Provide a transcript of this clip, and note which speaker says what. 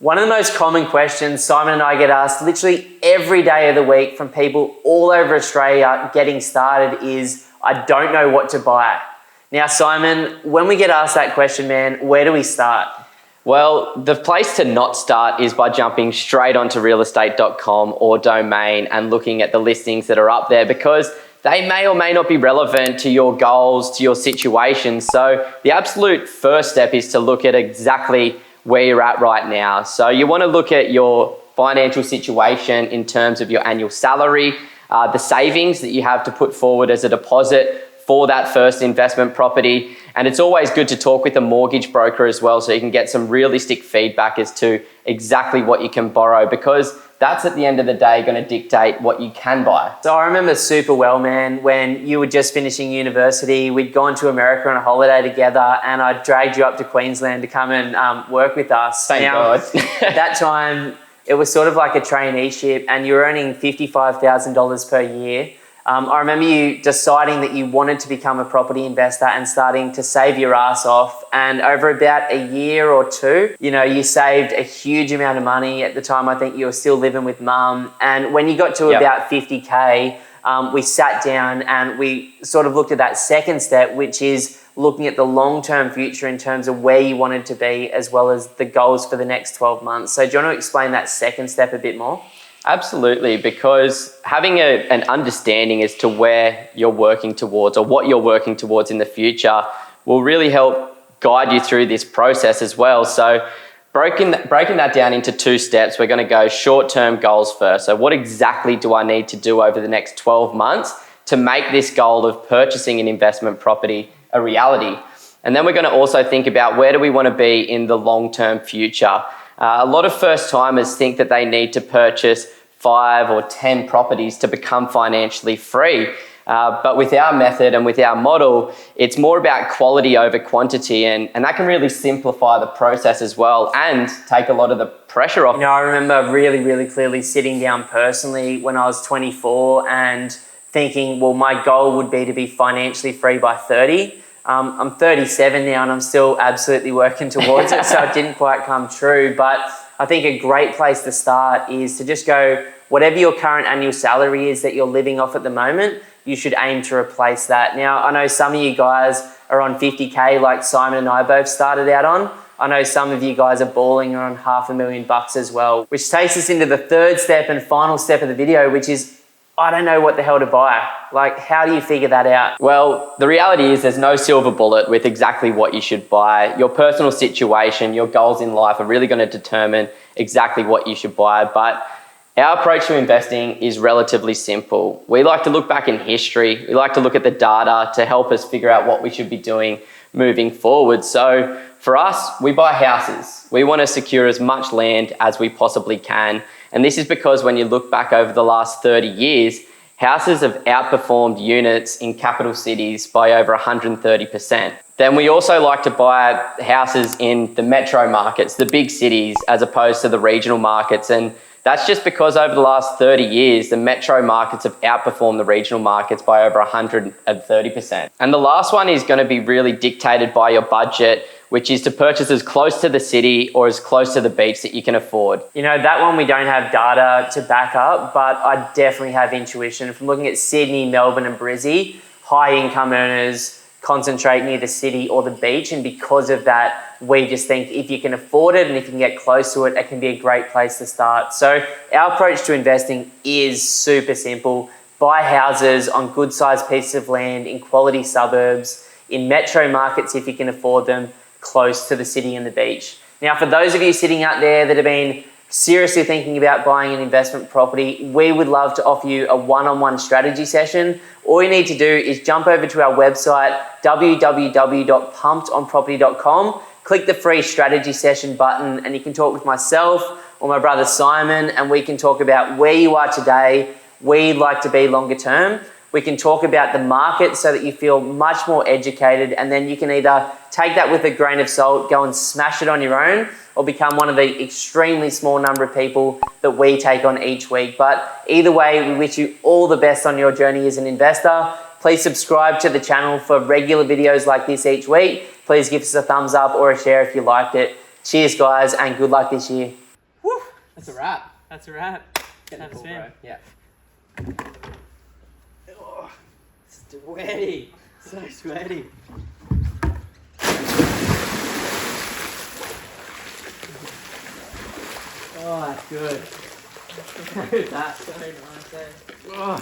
Speaker 1: One of the most common questions Simon and I get asked literally every day of the week from people all over Australia getting started is, I don't know what to buy. Now, Simon, when we get asked that question, man, where do we start?
Speaker 2: Well, the place to not start is by jumping straight onto realestate.com or Domain and looking at the listings that are up there, because they may or may not be relevant to your goals, to your situation. So the absolute first step is to look at exactly where you're at right now. So you want to look at your financial situation in terms of your annual salary, the savings that you have to put forward as a deposit for that first investment property. And it's always good to talk with a mortgage broker as well, so you can get some realistic feedback as to exactly what you can borrow, because that's at the end of the day going to dictate what you can buy.
Speaker 1: So I remember super well, man, when you were just finishing university, we'd gone to America on a holiday together and I dragged you up to Queensland to come and work with us.
Speaker 2: Thank God.
Speaker 1: At that time, it was sort of like a traineeship and you were earning $55,000 per year. I remember you deciding that you wanted to become a property investor and starting to save your ass off. And over about a year or two, you saved a huge amount of money. At the time, I think you were still living with mum. And when you got to about 50K, we sat down and we sort of looked at that second step, which is looking at the long-term future in terms of where you wanted to be, as well as the goals for the next 12 months. So do you want to explain that second step a bit more?
Speaker 2: Absolutely, because having an understanding as to where you're working towards or what you're working towards in the future will really help guide you through this process as well. So breaking that down into two steps, we're going to go short-term goals first. So what exactly do I need to do over the next 12 months to make this goal of purchasing an investment property a reality? And then we're going to also think about where do we want to be in the long-term future. A lot of first-timers think that they need to purchase 5 or 10 properties to become financially free. But with our method and with our model, it's more about quality over quantity, and that can really simplify the process as well and take a lot of the pressure off.
Speaker 1: I remember really, really clearly sitting down personally when I was 24 and thinking, well, my goal would be to be financially free by 30. I'm 37 now and I'm still absolutely working towards it, so it didn't quite come true. But I think a great place to start is to just go, whatever your current annual salary is that you're living off at the moment, you should aim to replace that. Now, I know some of you guys are on 50K like Simon and I both started out on. I know some of you guys are balling on $500,000 as well, which takes us into the third step and final step of the video, which is, I don't know what the hell to buy. Like, how do you figure that out?
Speaker 2: Well, the reality is there's no silver bullet with exactly what you should buy. Your personal situation, your goals in life are really going to determine exactly what you should buy. But our approach to investing is relatively simple. We like to look back in history. We like to look at the data to help us figure out what we should be doing moving forward. So for us, we buy houses. We want to secure as much land as we possibly can. And this is because when you look back over the last 30 years, houses have outperformed units in capital cities by over 130%. Then we also like to buy houses in the metro markets, the big cities, as opposed to the regional markets. And that's just because over the last 30 years, the metro markets have outperformed the regional markets by over 130%. And the last one is going to be really dictated by your budget, which is to purchase as close to the city or as close to the beach that you can afford.
Speaker 1: That one we don't have data to back up, but I definitely have intuition. From looking at Sydney, Melbourne and Brizzy, high income earners concentrate near the city or the beach, and because of that, we just think if you can afford it and if you can get close to it, it can be a great place to start. So our approach to investing is super simple. Buy houses on good sized pieces of land in quality suburbs, in metro markets if you can afford them, close to the city and the beach. Now, for those of you sitting out there that have been seriously thinking about buying an investment property, we would love to offer you a one-on-one strategy session. All you need to do is jump over to our website, www.pumpedonproperty.com, click the free strategy session button, and you can talk with myself or my brother Simon, and we can talk about where you are today, where you'd like to be longer term. We can talk about the market so that you feel much more educated, and then you can either take that with a grain of salt, go and smash it on your own, or become one of the extremely small number of people that we take on each week. But either way, we wish you all the best on your journey as an investor. Please subscribe to the channel for regular videos like this each week. Please give us a thumbs up or a share if you liked it. Cheers, guys, and good luck this year.
Speaker 2: That's a wrap.
Speaker 3: That's a wrap.
Speaker 2: Getting
Speaker 3: Have a
Speaker 2: cool,
Speaker 3: swim.
Speaker 2: bro. Yeah. Oh, sweaty. So sweaty. Oh, that's good. Look at that.
Speaker 3: So nice, eh?
Speaker 2: Oh.